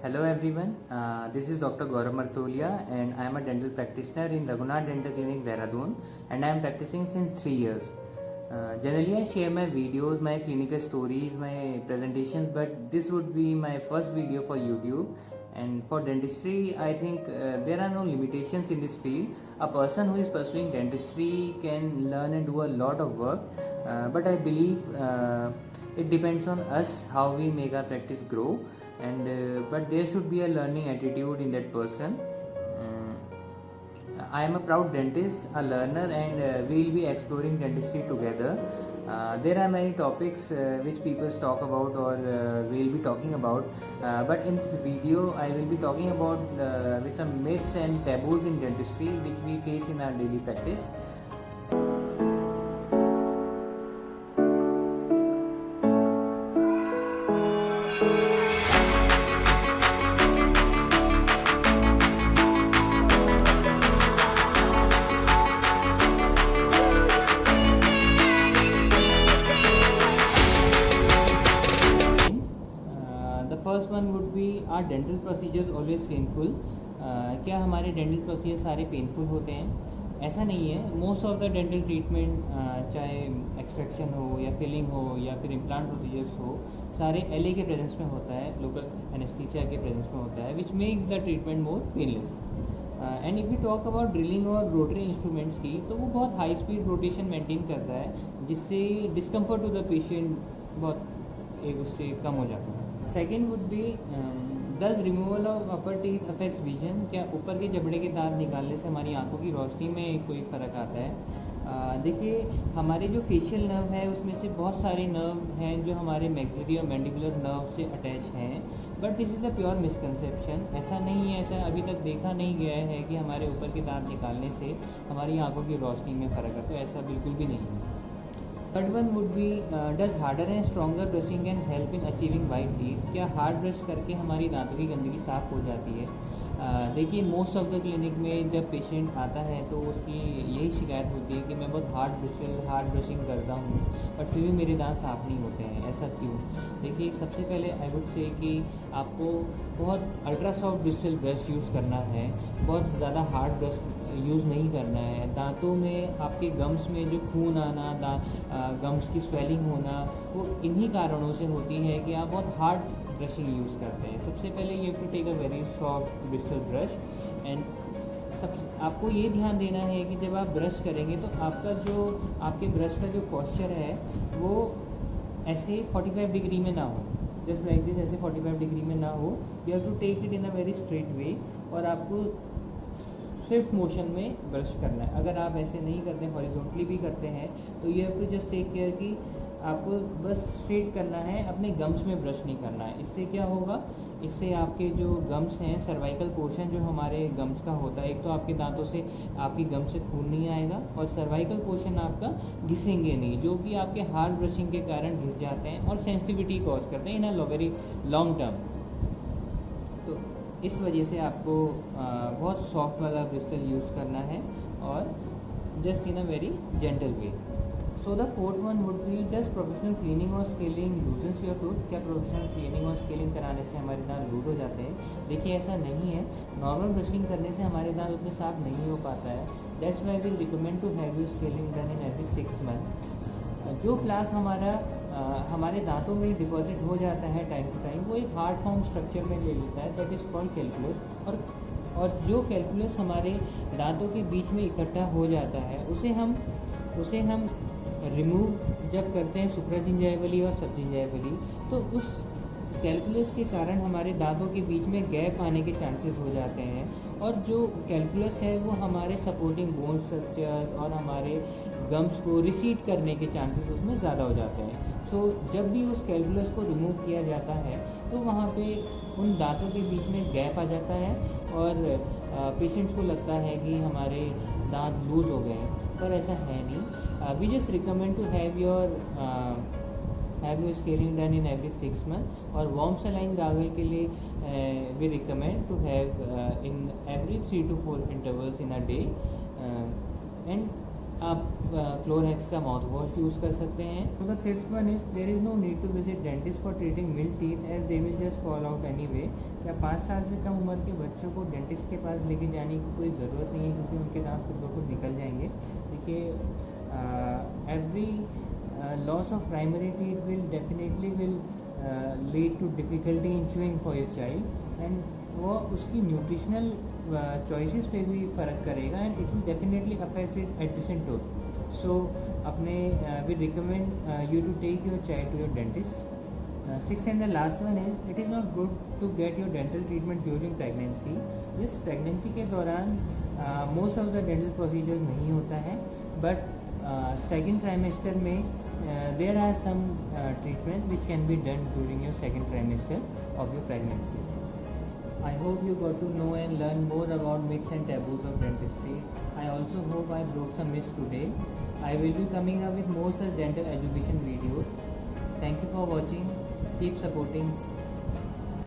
Hello everyone, this is Dr. Gaurav Martolia and I am a dental practitioner in Raghunath Dental Clinic, Dehradun, and I am practicing since 3 years. Generally I share my videos, my clinical stories, my presentations, but this would be my first video for YouTube. And for dentistry, I think there are no limitations in this field. A person who is pursuing dentistry can learn and do a lot of work, but I believe it depends on us how we make our practice grow. And but there should be a learning attitude in that person. I am a proud dentist, a learner, and we will be exploring dentistry together. There are many topics which people talk about or we will be talking about, but in this video I will be talking about with some myths and taboos in dentistry which we face in our daily practice. First one would be are dental procedures always painful. क्या हमारे dental procedure सारे painful होते हैं? ऐसा नहीं है. Most of the dental treatment, चाहे extraction हो या फिलिंग हो या फिर इम्प्लांट प्रोसीजर्स हो, सारे एलए के प्रेजेंस में होता है, लोकल एनेस्थीसिया के प्रेजेंस में होता है, which makes the treatment more painless. And if you talk about drilling और रोटरी इंस्ट्रूमेंट्स की, तो वो बहुत हाई स्पीड रोटेशन मेंटेन करता है जिससे डिस्कम्फर्ट टू द पेशेंट बहुत एक उससे कम हो जाता है. Second would be does removal of upper teeth affects vision. क्या ऊपर के जबड़े के दांत निकालने से हमारी आंखों की रोशनी में कोई फ़र्क आता है? देखिए, हमारे जो फेशियल नर्व है उसमें से बहुत सारे नर्व हैं जो हमारे मैक्सिलरी और मैंडिबुलर नर्व से अटैच हैं, but this is a pure misconception. ऐसा नहीं है, ऐसा अभी तक देखा नहीं गया है कि हमारे ऊपर के दांत निकालने से हमारी आंखों की रोशनी में फ़र्क आता है. ऐसा बिल्कुल भी नहीं है. Third one would B does harder and stronger brushing can help in achieving white teeth. क्या हार्ड ब्रश करके हमारी दांतों की गंदगी साफ़ हो जाती है? देखिए, मोस्ट ऑफ द क्लिनिक में जब पेशेंट आता है तो उसकी यही शिकायत होती है कि मैं बहुत हार्ड ब्रशिंग करता हूँ बट फिर भी मेरे दांत साफ़ नहीं होते हैं. ऐसा क्यों? देखिए, सबसे पहले आई वुड से कि आपको बहुत ultra soft bristle brush use करना है, बहुत ज़्यादा हार्ड ब्रश यूज़ नहीं करना है. दांतों में आपके गम्स में जो खून आना, गम्स की स्वेलिंग होना, वो इन्हीं कारणों से होती है कि आप बहुत हार्ड ब्रशिंग यूज़ करते हैं. सबसे पहले you have to take a very soft bristle brush. And आपको ये ध्यान देना है कि जब आप ब्रश करेंगे तो आपके ब्रश का जो पॉस्चर है वो ऐसे 45 डिग्री में ना हो, जस्ट लाइक दिस, ऐसे 45 डिग्री में ना हो. You have to take it in a very straight way और आपको स्विफ्ट मोशन में ब्रश करना है. अगर आप ऐसे नहीं करते, हॉरिजॉन्टली भी करते हैं, तो you have to just take care कि आपको बस स्ट्रेट करना है, अपने गम्स में ब्रश नहीं करना है. इससे क्या होगा? इससे आपके जो गम्स हैं, सर्वाइकल पोर्शन जो हमारे गम्स का होता है, एक तो आपके दांतों से आपकी गम से खून नहीं आएगा और सर्वाइकल पोर्शन आपका घिसेंगे नहीं, जो कि आपके हार्ड ब्रशिंग के कारण घिस जाते हैं और सेंसिटिविटी कॉज करते हैं इन अ वेरी लॉन्ग टर्म. तो इस वजह से आपको बहुत सॉफ्ट वाला ब्रिस्टल यूज़ करना है और just in a very gentle way. So the fourth one would B does professional cleaning और स्केलिंग लूजन्स योर टूथ. क्या प्रोफेशनल क्लीनिंग और स्केलिंग कराने से हमारे दांत लूज हो जाते हैं? देखिए, ऐसा नहीं है. नॉर्मल ब्रशिंग करने से हमारे दांत उतने साफ नहीं हो पाता है. That's why we recommend to have you scaling done in every 6 month. जो प्लाक हमारे दांतों में डिपॉजिट हो जाता है टाइम टू टाइम, वो एक हार्ड फॉर्म स्ट्रक्चर में ले लेता है, दैट इज़ कॉल्ड कैल्कुलस. और जो कैल्कुलस हमारे दांतों के बीच में इकट्ठा हो जाता है उसे हम रिमूव जब करते हैं सुप्राजिंजाइवली और सबजिंजाइवली, तो उस कैल्कुलस के कारण हमारे दांतों के बीच में गैप आने के चांसेस हो जाते हैं. और जो कैल्कुलस है वो हमारे सपोर्टिंग बोन स्ट्रक्चर्स और हमारे गम्स को रिसीड करने के चांसेस उसमें ज़्यादा हो जाते हैं. सो जब भी उस कैल्कुलस को रिमूव किया जाता है तो वहाँ पे उन दांतों के बीच में गैप आ जाता है और पेशेंट्स को लगता है कि हमारे दांत लूज हो गए हैं, पर ऐसा है नहीं. We just recommend to have your scaling done in every 6 month. और वार्म सलाइन गागल के लिए we recommend to have in every 3 to 4 intervals in a day. And आप क्लोरहेक्स का माउथ वॉश यूज़ कर सकते हैं। तो the fifth one is there is no need to visit dentist for treating milk teeth as they will just fall out anyway. क्या 5 साल से कम उम्र के बच्चों को डेंटिस्ट के पास लेके जाने की कोई ज़रूरत नहीं है, क्योंकि उनके दांत खुद ब खुद निकल जाएंगे। देखिए, every loss of primary teeth will definitely will lead to difficulty in chewing for your child, and वो उसकी न्यूट्रिशनल चॉइसेस पे भी फ़र्क करेगा, and it will definitely affect it adjacent tooth. So अपने we recommend you to take your child to your dentist. Sixth and the last one is it is not good to get your dental treatment during pregnancy. जिस pregnancy के दौरान most of the dental procedures नहीं होता है, but second trimester में there are some treatments which can be done during your second trimester of your pregnancy. I hope you got to know and learn more about myths and taboos of dentistry. I also hope I broke some myths today. I will be coming up with more such dental education videos. Thank you for watching. Keep supporting